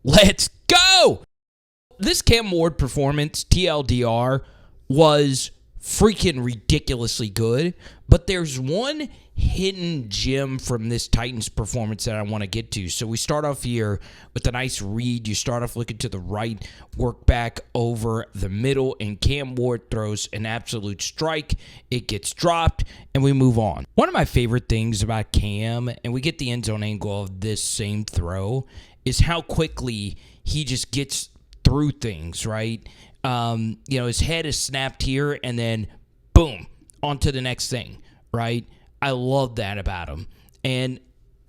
Let's go! This Cam Ward performance, TLDR, was freaking ridiculously good, but there's one hidden gem from this Titans performance that I want to get to. So we start off here with a nice read. You start off looking to the right, work back over the middle, and Cam Ward throws an absolute strike. It gets dropped, and we move on. One of my favorite things about Cam, and we get the end zone angle of this same throw, is how quickly he just gets through things, right? His head is snapped here, and then boom, on to the next thing, right? I love that about him. And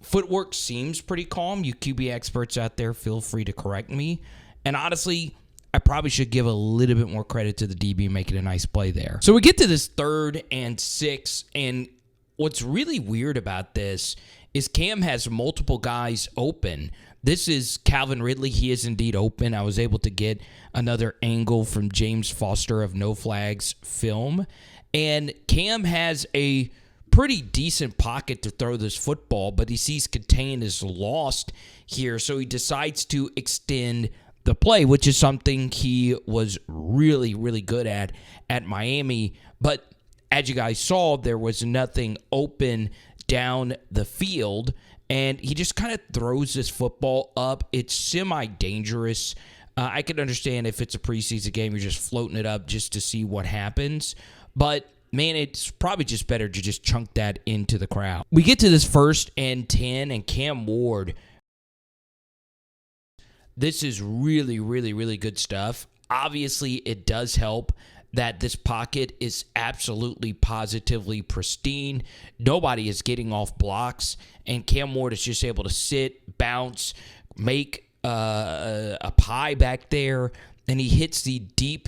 footwork seems pretty calm. You QB experts out there, feel free to correct me. And honestly, I probably should give a little bit more credit to the DB making a nice play there. So we get to this 3rd and 6, and what's really weird about this is Cam has multiple guys open. This is Calvin Ridley. He is indeed open. I was able to get another angle from James Foster of No Flags film. And Cam has a pretty decent pocket to throw this football, but he sees contain is lost here, so he decides to extend the play, which is something he was really, really good at Miami. But as you guys saw, there was nothing open down the field, and he just kind of throws this football up. It's semi-dangerous. I can understand if it's a preseason game, you're just floating it up just to see what happens. But, man, it's probably just better to just chunk that into the crowd. We get to this 1st and 10, and Cam Ward. This is really, really, really good stuff. Obviously, it does help that this pocket is absolutely positively pristine. Nobody is getting off blocks, and Cam Ward is just able to sit, bounce, make a pie back there, and he hits the deep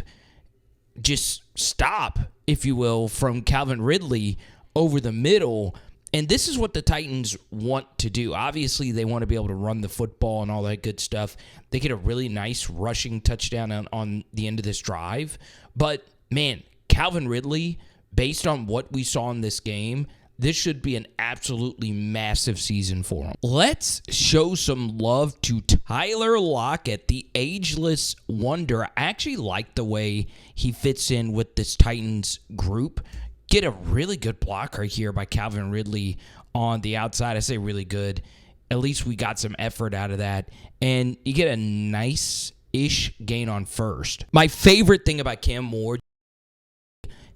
just stop, if you will, from Calvin Ridley over the middle. And this is what the Titans want to do. Obviously, they want to be able to run the football and all that good stuff. They get a really nice rushing touchdown on the end of this drive. But, man, Calvin Ridley, based on what we saw in this game, this should be an absolutely massive season for him. Let's show some love to Tyler Lockett, the ageless wonder. I actually like the way he fits in with this Titans group. Get a really good block right here by Calvin Ridley on the outside. I say really good. At least we got some effort out of that. And you get a nice-ish gain on first. My favorite thing about Cam Ward,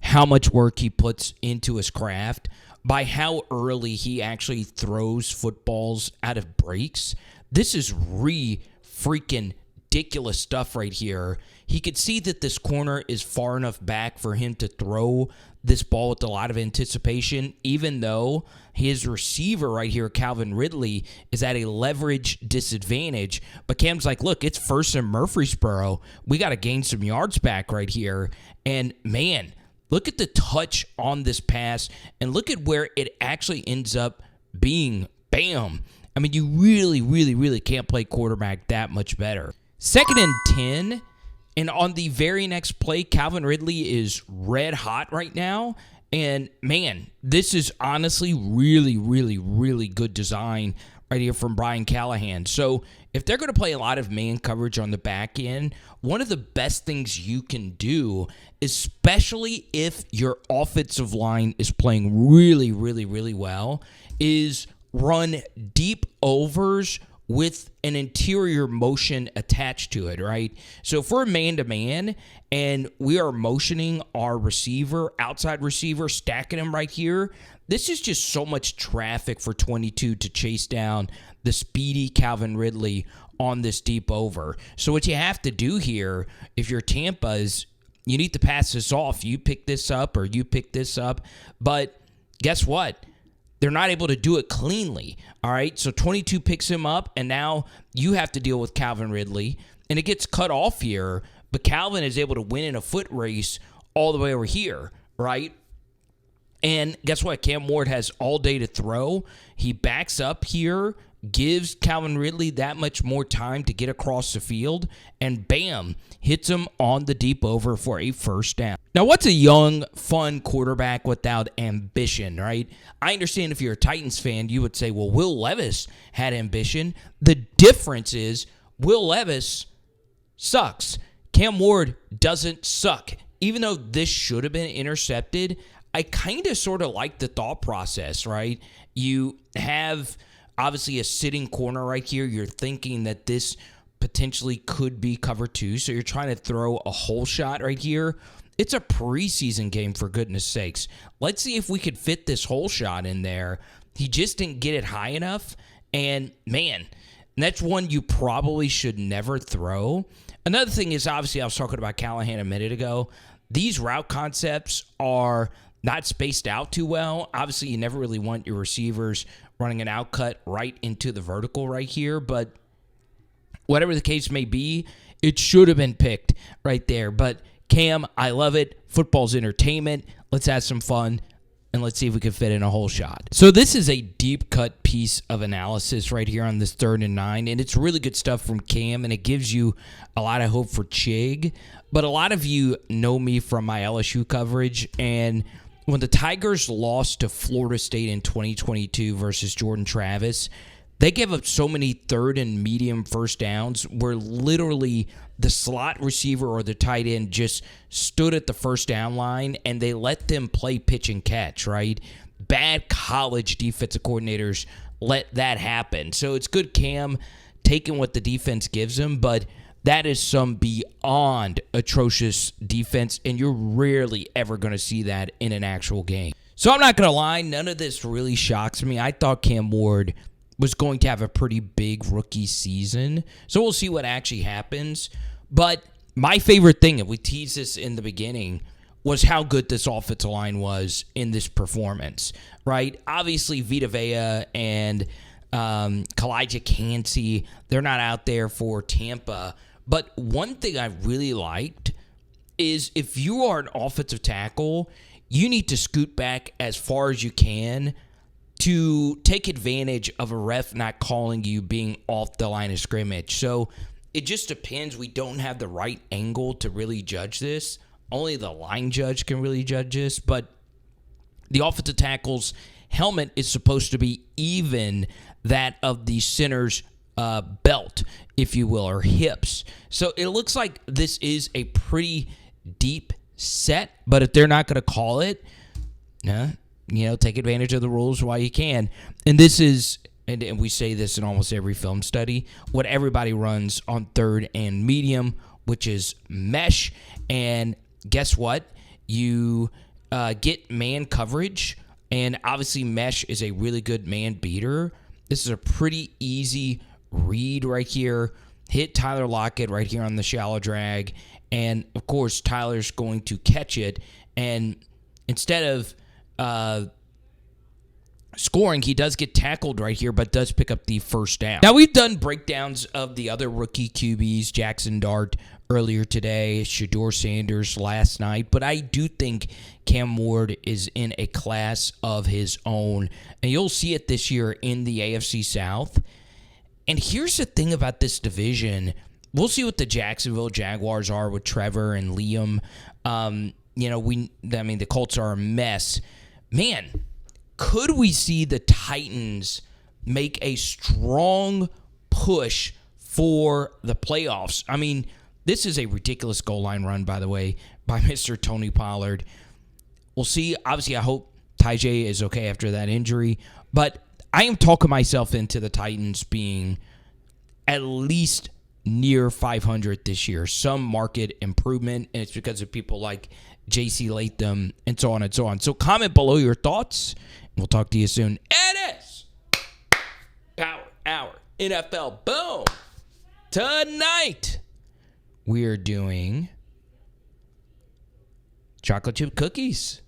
how much work he puts into his craft, by how early he actually throws footballs out of breaks. This is freaking ridiculous stuff right here. He could see that this corner is far enough back for him to throw this ball with a lot of anticipation, even though his receiver right here, Calvin Ridley, is at a leverage disadvantage. But Cam's like, look, it's 1st and Murfreesboro. We got to gain some yards back right here. And, man, look at the touch on this pass, and look at where it actually ends up being. Bam. I mean, you really, really, really can't play quarterback that much better. 2nd and 10, and on the very next play, Calvin Ridley is red hot right now. And, man, this is honestly really, really, really good design right here from Brian Callahan. So if they're going to play a lot of man coverage on the back end, one of the best things you can do, especially if your offensive line is playing really, really, really well, is run deep overs with an interior motion attached to it, right? So if we're man-to-man and we are motioning our receiver, outside receiver, stacking him right here, this is just so much traffic for 22 to chase down the speedy Calvin Ridley on this deep over. So what you have to do here, if you're Tampa, is you need to pass this off. You pick this up or you pick this up. But guess what? They're not able to do it cleanly, all right? So 22 picks him up, and now you have to deal with Calvin Ridley, and it gets cut off here, but Calvin is able to win in a foot race all the way over here, right? And guess what? Cam Ward has all day to throw. He backs up here, gives Calvin Ridley that much more time to get across the field, and bam, hits him on the deep over for a 1st down. Now, what's a young, fun quarterback without ambition, right? I understand if you're a Titans fan, you would say, well, Will Levis had ambition. The difference is Will Levis sucks. Cam Ward doesn't suck. Even though this should have been intercepted, I kind of sort of like the thought process, right? You have obviously a sitting corner right here. You're thinking that this potentially could be cover 2, so you're trying to throw a hole shot right here. It's a preseason game, for goodness sakes. Let's see if we could fit this hole shot in there. He just didn't get it high enough, and man, that's one you probably should never throw. Another thing is, obviously, I was talking about Callahan a minute ago. These route concepts are not spaced out too well. Obviously, you never really want your receivers running an out cut right into the vertical right here, but whatever the case may be, it should have been picked right there. But Cam, I love it. Football's entertainment. Let's have some fun, and let's see if we can fit in a whole shot. So this is a deep cut piece of analysis right here on this 3rd and 9, and it's really good stuff from Cam, and it gives you a lot of hope for Chig. But a lot of you know me from my LSU coverage, and when the Tigers lost to Florida State in 2022 versus Jordan Travis, they gave up so many 3rd and medium first downs where literally the slot receiver or the tight end just stood at the first down line and they let them play pitch and catch, right? Bad college defensive coordinators let that happen. So it's good Cam taking what the defense gives him, but that is some beyond atrocious defense, and you're rarely ever going to see that in an actual game. So I'm not going to lie, none of this really shocks me. I thought Cam Ward was going to have a pretty big rookie season. So we'll see what actually happens. But my favorite thing, and we teased this in the beginning, was how good this offensive line was in this performance, right? Obviously, Vita Vea and Kalijah Cansey, they're not out there for Tampa. But one thing I really liked is if you are an offensive tackle, you need to scoot back as far as you can to take advantage of a ref not calling you being off the line of scrimmage. So it just depends. We don't have the right angle to really judge this. Only the line judge can really judge this. But the offensive tackle's helmet is supposed to be even that of the center's belt, if you will, or hips. So it looks like this is a pretty deep set, but if they're not going to call it, take advantage of the rules while you can. And this is, and we say this in almost every film study, what everybody runs on 3rd and medium, which is mesh. And guess what? You get man coverage, and obviously mesh is a really good man beater. This is a pretty easy read right here. Hit Tyler Lockett right here on the shallow drag, and of course Tyler's going to catch it, and instead of scoring, he does get tackled right here, but does pick up the first down. Now, we've done breakdowns of the other rookie QBs, Jackson Dart earlier today, Shedeur Sanders last night, but I do think Cam Ward is in a class of his own, and you'll see it this year in the AFC South. And here's the thing about this division. We'll see what the Jacksonville Jaguars are with Trevor and Liam. The Colts are a mess. Man, could we see the Titans make a strong push for the playoffs? I mean, this is a ridiculous goal line run, by the way, by Mr. Tony Pollard. We'll see. Obviously, I hope Tyjae is okay after that injury. But I am talking myself into the Titans being at least near 500 this year. Some market improvement, and it's because of people like J.C. Latham and so on and so on. So comment below your thoughts, and we'll talk to you soon. It is Power Hour NFL. Boom! Tonight, we are doing chocolate chip cookies.